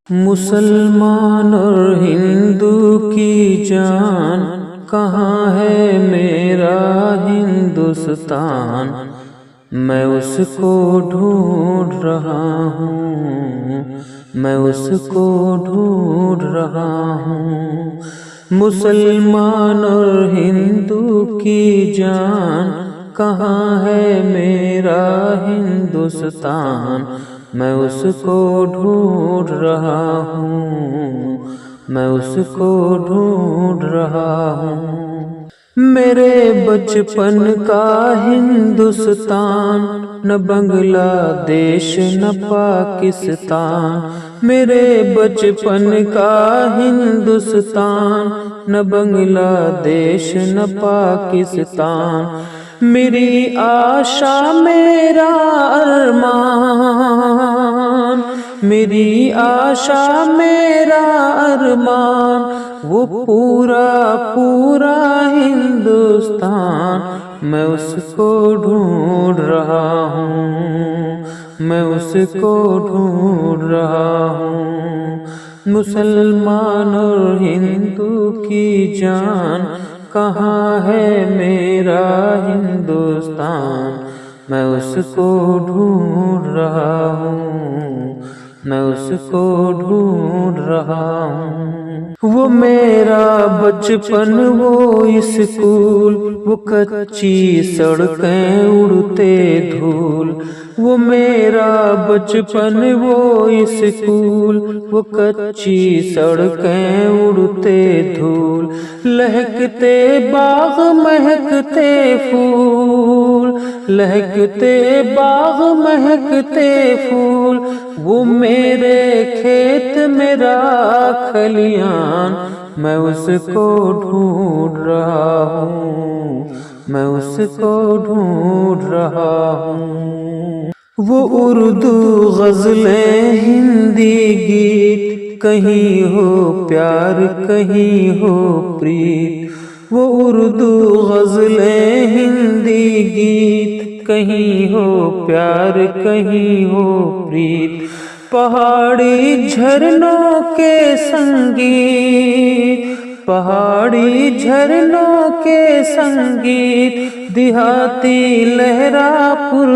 مسلمان اور ہندو کی جان، کہاں ہے میرا ہندوستان؟ میں اس کو ڈھونڈ رہا ہوں، میں اس کو ڈھونڈ رہا ہوں۔ مسلمان اور ہندو کی جان، کہاں ہے میرا ہندوستان؟ میں اس کو ڈھونڈ رہا ہوں، میں اس کو ڈھونڈ رہا ہوں۔ میرے بچپن کا ہندوستان، نہ بنگلہ دیش نہ پاکستان۔ میرے بچپن کا ہندوستان، نہ بنگلہ دیش نہ پاکستان۔ میری آشا میرا ارمان، میری آشا میرا ارمان، وہ پورا پورا ہندوستان۔ میں اس کو ڈھونڈ رہا ہوں، میں اس کو ڈھونڈ رہا ہوں۔ مسلمان اور ہندو کی جان، کہاں ہے میرا ہندوستان؟ میں اس کو ڈھونڈ رہا ہوں، میں اس کو ڈھونڈ رہا ہوں۔ وہ میرا بچپن وہ اسکول، وہ کچی سڑکیں اڑتے دھول۔ وہ میرا بچپن وہ اسکول، وہ کچی سڑکیں اڑتے دھول۔ لہکتے باغ مہکتے پھول، لہکتے باغ مہکتے پھول۔ وہ میرے کھیت میرا کھلیان، میں اس کو ڈھونڈ رہا ہوں، میں اس کو ڈھونڈ رہا ہوں۔ وہ اردو غزلیں ہندی گیت، کہیں ہو پیار کہیں ہو پریت۔ وہ اردو غزلیں ہندی گیت، کہیں ہو پیار کہیں ہو پریت۔ پہاڑی جھرنوں کے سنگیت، پہاڑی جھرنوں کے سنگیت، دیہاتی لہرا پور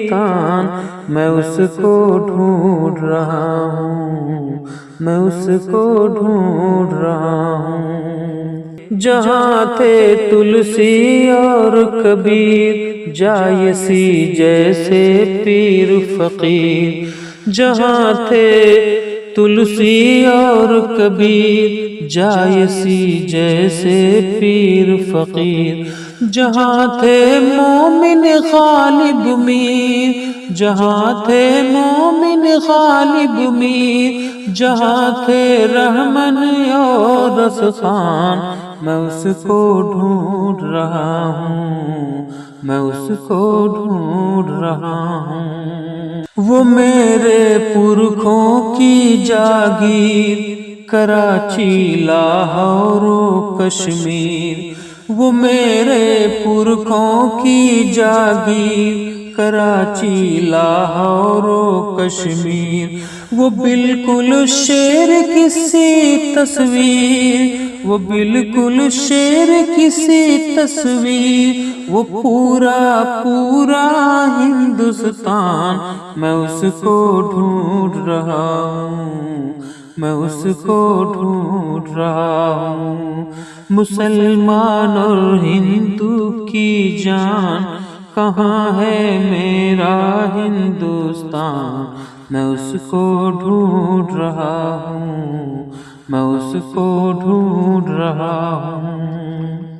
تان۔ میں اس کو ڈھونڈ رہا ہوں، میں اس کو ڈھونڈ رہا ہوں۔ جہاں تھے تلسی اور کبیر، جایسی جیسے پیر فقیر۔ جہاں تھے تلسی اور کبیر، جایسی جیسے پیر فقیر۔ جہاں تھے مومن غالب میر، جہاں تھے مومن غالب میر۔ جہاں تھے رحمن اور رسخان، میں اس کو ڈھونڈ رہا ہوں، میں اس کو ڈھونڈ رہا ہوں۔ وہ میرے پرکھوں کی جاگیر، کراچی لاہور و کشمیر۔ وہ میرے پرکھوں کی جاگیر، کراچی لاہور و کشمیر۔ وہ بالکل شیر کسی تصویر، وہ بالکل شیر کسی تصویر۔ وہ پورا پورا ہندوستان، میں اس کو ڈھونڈ رہا ہوں، میں اس کو ڈھونڈ رہا ہوں۔ مسلمان اور ہندو کی جان، کہاں ہے میرا ہندوستان؟ میں اس کو ڈھونڈ رہا ہوں، میں اس کو ڈھونڈ رہا ہوں۔